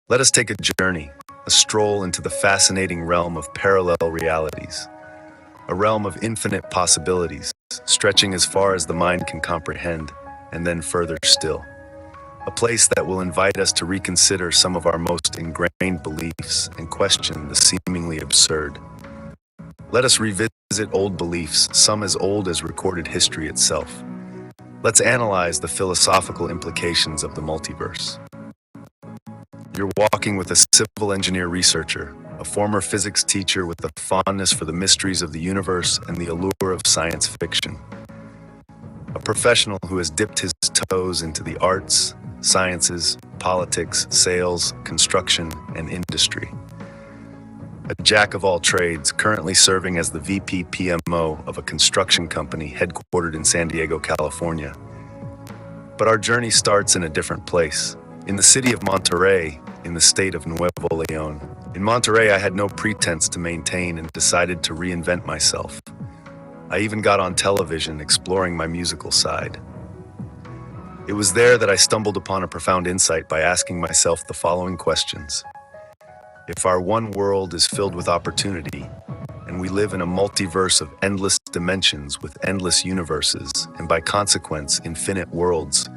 Let us take a journey, a stroll into the fascinating realm of parallel realities, a realm of infinite possibilities, stretching as far as the mind can comprehend, and then further still. A place that will invite us to reconsider some of our most ingrained beliefs and question the seemingly absurd. Let us revisit old beliefs, some as old as recorded history itself. Let's analyze the philosophical implications of the multiverse. You're walking with a civil engineer researcher, a former physics teacher with a fondness for the mysteries of the universe and the allure of science fiction. A professional who has dipped his toes into the arts, sciences, politics, sales, construction, and industry. A jack of all trades, currently serving as the VP PMO of a construction company headquartered in San Diego, California. But our journey starts in a different place, in the city of Monterrey, in the state of Nuevo León. In Monterrey, I had no pretense to maintain and decided to reinvent myself. I even got on television exploring my musical side. It was there that I stumbled upon a profound insight by asking myself the following questions. If our one world is filled with opportunity, and we live in a multiverse of endless dimensions with endless universes, and by consequence, infinite worlds,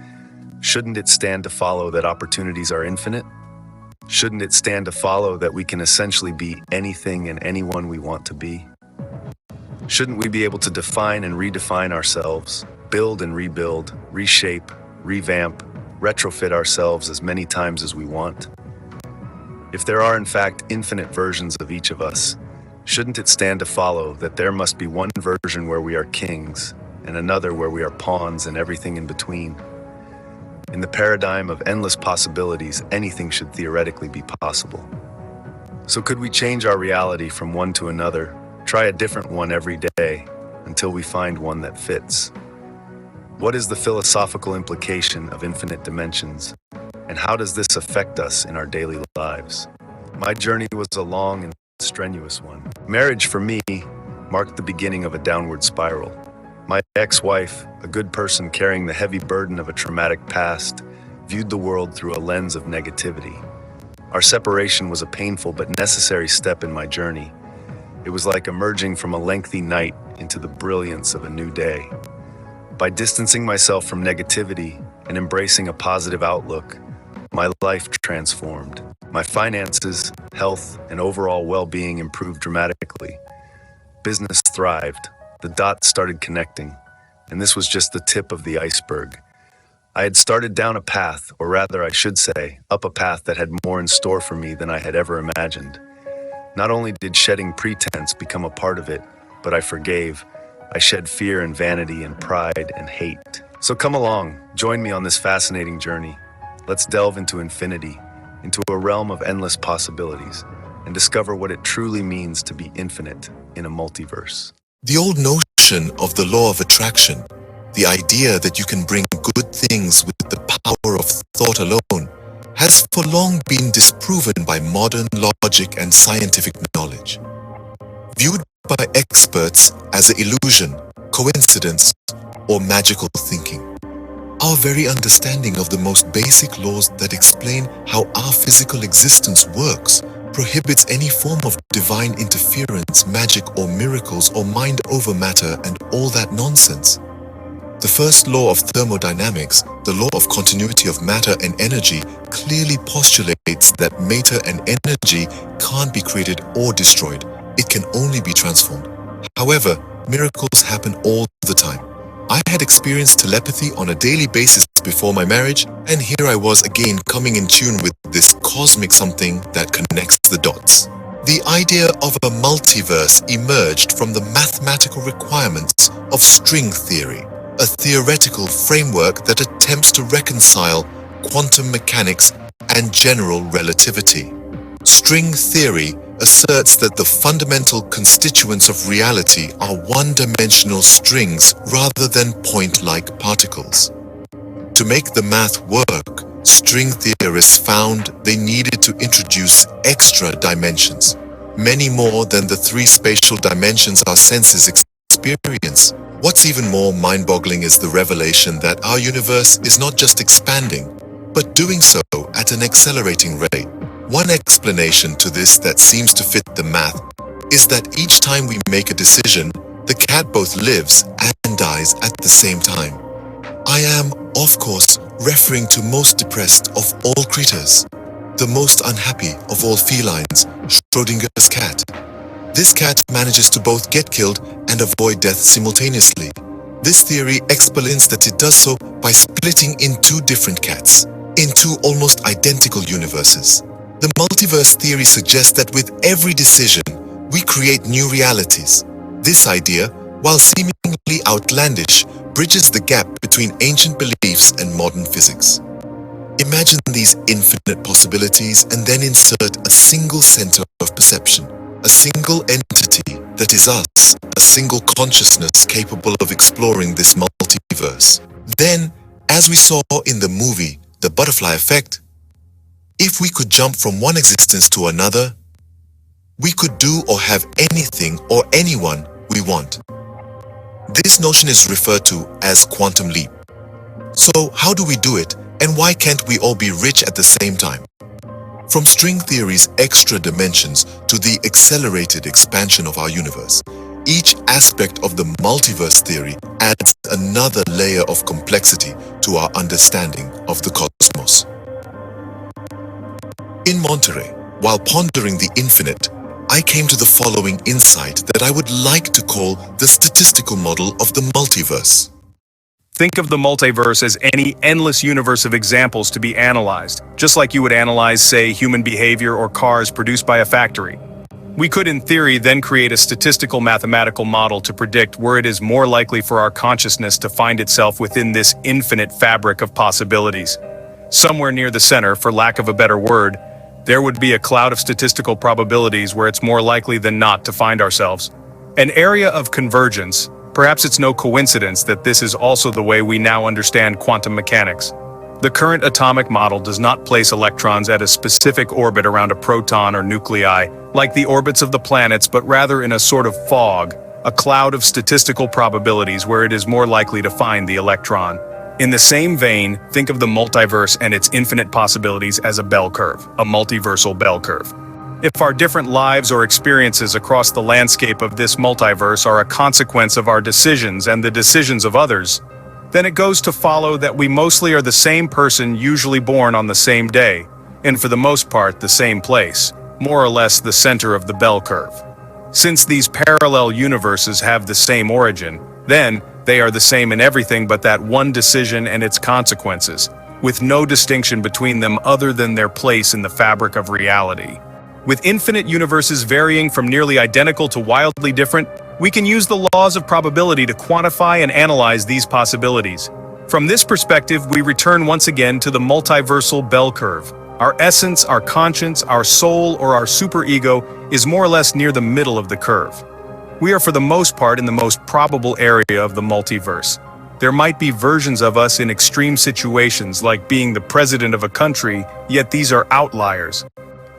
shouldn't it stand to follow that opportunities are infinite? Shouldn't it stand to follow that we can essentially be anything and anyone we want to be? Shouldn't we be able to define and redefine ourselves, build and rebuild, reshape, revamp, retrofit ourselves as many times as we want? If there are in fact infinite versions of each of us, shouldn't it stand to follow that there must be one version where we are kings and another where we are pawns and everything in between? In the paradigm of endless possibilities, anything should theoretically be possible. So could we change our reality from one to another, try a different one every day, until we find one that fits? What is the philosophical implication of infinite dimensions? And how does this affect us in our daily lives? My journey was a long and strenuous one. Marriage for me marked the beginning of a downward spiral. My ex-wife, a good person carrying the heavy burden of a traumatic past, viewed the world through a lens of negativity. Our separation was a painful but necessary step in my journey. It was like emerging from a lengthy night into the brilliance of a new day. By distancing myself from negativity and embracing a positive outlook, my life transformed. My finances, health, and overall well-being improved dramatically. Business thrived. The dots started connecting, and this was just the tip of the iceberg. I had started down a path, or rather I should say, up a path that had more in store for me than I had ever imagined. Not only did shedding pretense become a part of it, but I forgave. I shed fear and vanity and pride and hate. So come along, join me on this fascinating journey. Let's delve into infinity, into a realm of endless possibilities, and discover what it truly means to be infinite in a multiverse. The old notion of the law of attraction, the idea that you can bring good things with the power of thought alone, has for long been disproven by modern logic and scientific knowledge. Viewed by experts as an illusion, coincidence, or magical thinking. Our very understanding of the most basic laws that explain how our physical existence works prohibits any form of divine interference, magic or miracles or mind over matter and all that nonsense. The first law of thermodynamics, the law of continuity of matter and energy, clearly postulates that matter and energy can't be created or destroyed. It can only be transformed. However, miracles happen all the time. I had experienced telepathy on a daily basis before my marriage, and here I was again coming in tune with this cosmic something that connects the dots. The idea of a multiverse emerged from the mathematical requirements of string theory, a theoretical framework that attempts to reconcile quantum mechanics and general relativity. String theory asserts that the fundamental constituents of reality are one-dimensional strings rather than point-like particles. To make the math work, string theorists found they needed to introduce extra dimensions, many more than the three spatial dimensions our senses experience. What's even more mind-boggling is the revelation that our universe is not just expanding, but doing so at an accelerating rate. One explanation to this that seems to fit the math is that each time we make a decision, the cat both lives and dies at the same time. I am, of course, referring to most depressed of all creatures, the most unhappy of all felines, Schrodinger's cat. This cat manages to both get killed and avoid death simultaneously. This theory explains that it does so by splitting in two different cats, in two almost identical universes. The multiverse theory suggests that with every decision, we create new realities. This idea, while seemingly outlandish, bridges the gap between ancient beliefs and modern physics. Imagine these infinite possibilities and then insert a single center of perception, a single entity that is us, a single consciousness capable of exploring this multiverse. Then, as we saw in the movie, The Butterfly Effect, if we could jump from one existence to another, we could do or have anything or anyone we want. This notion is referred to as quantum leap. So how do we do it, and why can't we all be rich at the same time? From string theory's extra dimensions to the accelerated expansion of our universe, each aspect of the multiverse theory adds another layer of complexity to our understanding of the cosmos. In Monterey, while pondering the infinite, I came to the following insight that I would like to call the statistical model of the multiverse. Think of the multiverse as any endless universe of examples to be analyzed, just like you would analyze, say, human behavior or cars produced by a factory. We could, in theory, then create a statistical mathematical model to predict where it is more likely for our consciousness to find itself within this infinite fabric of possibilities. Somewhere near the center, for lack of a better word, there would be a cloud of statistical probabilities where it's more likely than not to find ourselves. An area of convergence. Perhaps it's no coincidence that this is also the way we now understand quantum mechanics. The current atomic model does not place electrons at a specific orbit around a proton or nuclei, like the orbits of the planets, but rather in a sort of fog, a cloud of statistical probabilities where it is more likely to find the electron. In the same vein, think of the multiverse and its infinite possibilities as a bell curve, a multiversal bell curve. If our different lives or experiences across the landscape of this multiverse are a consequence of our decisions and the decisions of others, then it goes to follow that we mostly are the same person, usually born on the same day, and for the most part the same place, more or less the center of the bell curve. Since these parallel universes have the same origin, then they are the same in everything but that one decision and its consequences, with no distinction between them other than their place in the fabric of reality. With infinite universes varying from nearly identical to wildly different, we can use the laws of probability to quantify and analyze these possibilities. From this perspective, we return once again to the multiversal bell curve. Our essence, our conscience, our soul, or our superego is more or less near the middle of the curve. We are for the most part in the most probable area of the multiverse. There might be versions of us in extreme situations like being the president of a country, yet these are outliers.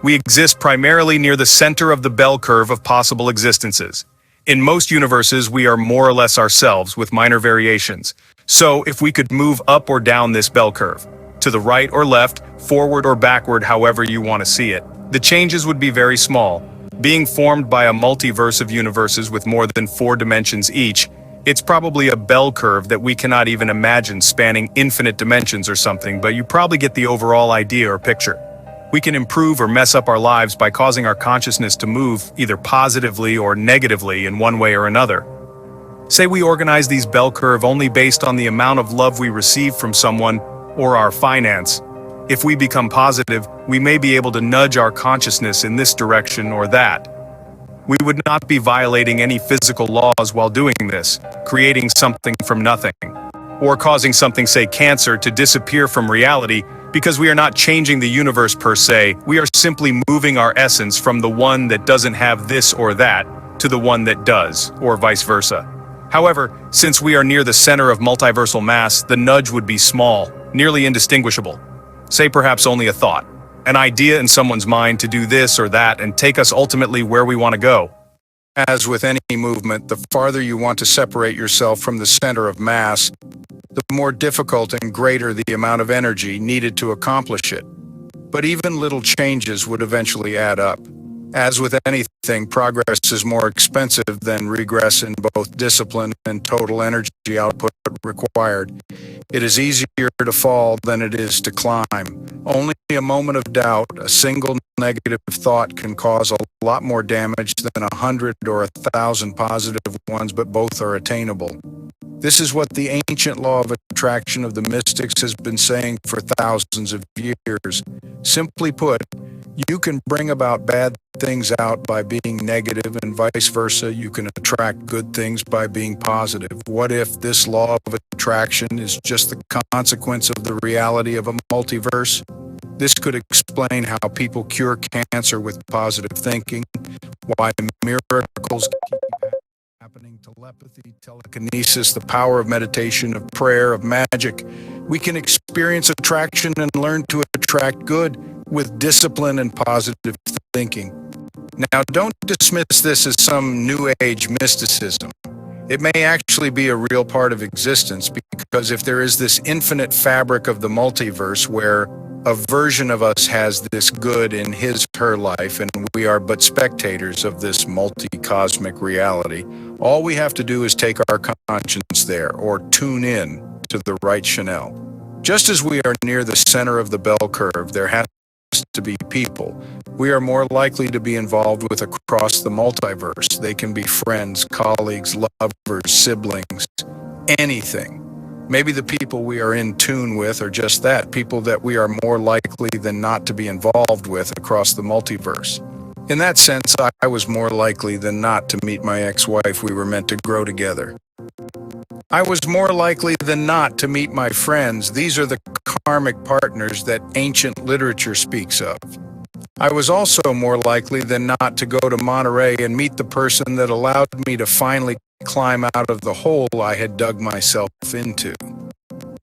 We exist primarily near the center of the bell curve of possible existences. In most universes, we are more or less ourselves with minor variations. So, if we could move up or down this bell curve, to the right or left, forward or backward, however you want to see it, the changes would be very small. Being formed by a multiverse of universes with more than 4 dimensions each, it's probably a bell curve that we cannot even imagine spanning infinite dimensions or something, but you probably get the overall idea or picture. We can improve or mess up our lives by causing our consciousness to move either positively or negatively in one way or another. Say we organize these bell curve only based on the amount of love we receive from someone or our finance. If we become positive, we may be able to nudge our consciousness in this direction or that. We would not be violating any physical laws while doing this, creating something from nothing, or causing something, say cancer, to disappear from reality, because we are not changing the universe per se. We are simply moving our essence from the one that doesn't have this or that to the one that does, or vice versa. However, since we are near the center of multiversal mass, the nudge would be small, nearly indistinguishable. Say perhaps only a thought, an idea in someone's mind to do this or that and take us ultimately where we want to go. As with any movement, the farther you want to separate yourself from the center of mass, the more difficult and greater the amount of energy needed to accomplish it. But even little changes would eventually add up. As with anything, progress is more expensive than regress in both discipline and total energy output required. It is easier to fall than it is to climb. Only a moment of doubt, a single negative thought can cause a lot more damage than 100 or 1,000 positive ones, but both are attainable. This is what the ancient law of attraction of the mystics has been saying for thousands of years. Simply put, you can bring about bad things out by being negative, and vice versa. You can attract good things by being positive. What if this law of attraction is just the consequence of the reality of a multiverse? This could explain how people cure cancer with positive thinking, why miracles keep happening, telepathy, telekinesis, the power of meditation, of prayer, of magic. We can experience attraction and learn to attract good with discipline and positive thinking. Now, don't dismiss this as some new age mysticism. It may actually be a real part of existence, because if there is this infinite fabric of the multiverse where a version of us has this good in his/her life and we are but spectators of this multi-cosmic reality, all we have to do is take our conscience there, or tune in to the right channel. Just as we are near the center of the bell curve, there has to be people. We are more likely to be involved with across the multiverse. They can be friends, colleagues, lovers, siblings, anything. Maybe the people we are in tune with are just that, people that we are more likely than not to be involved with across the multiverse. In that sense, I was more likely than not to meet my ex-wife. We were meant to grow together. I was more likely than not to meet my friends. These are the karmic partners that ancient literature speaks of. I was also more likely than not to go to Monterey and meet the person that allowed me to finally climb out of the hole I had dug myself into.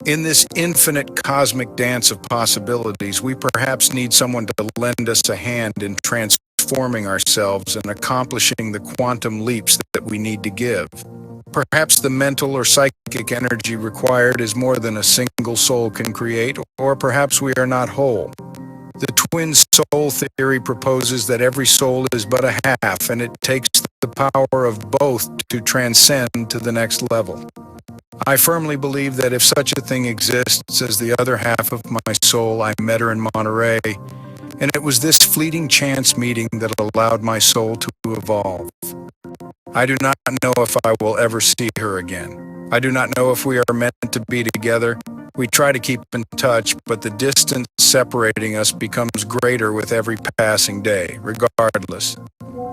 In this infinite cosmic dance of possibilities, we perhaps need someone to lend us a hand in transforming ourselves and accomplishing the quantum leaps that we need to give. Perhaps the mental or psychic energy required is more than a single soul can create, or perhaps we are not whole. The twin soul theory proposes that every soul is but a half, and it takes the power of both to transcend to the next level. I firmly believe that if such a thing exists as the other half of my soul, I met her in Monterey, and it was this fleeting chance meeting that allowed my soul to evolve. I do not know if I will ever see her again. I do not know if we are meant to be together. We try to keep in touch, but the distance separating us becomes greater with every passing day, regardless.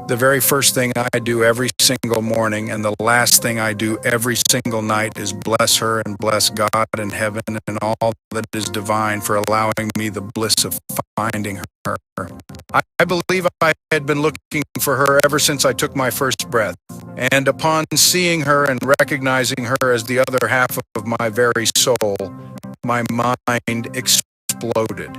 The very first thing I do every single morning and the last thing I do every single night is bless her and bless God and heaven and all that is divine for allowing me the bliss of finding her. I believe I had been looking for her ever since I took my first breath, and upon seeing her and recognizing her as the other half of my very soul, my mind exploded.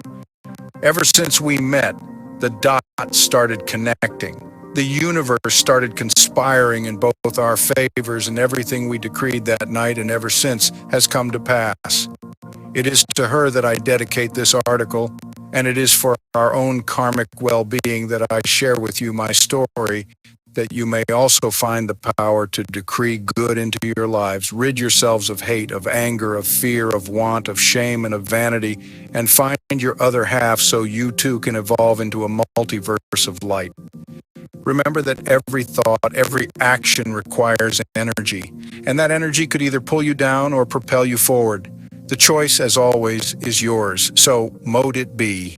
Ever since we met, the dots started connecting. The universe started conspiring in both our favors, and everything we decreed that night and ever since has come to pass. It is to her that I dedicate this article, and it is for our own karmic well-being that I share with you my story, that you may also find the power to decree good into your lives, rid yourselves of hate, of anger, of fear, of want, of shame, and of vanity, and find your other half so you too can evolve into a multiverse of light. Remember that every thought, every action requires energy, and that energy could either pull you down or propel you forward. The choice, as always, is yours, so mote it be.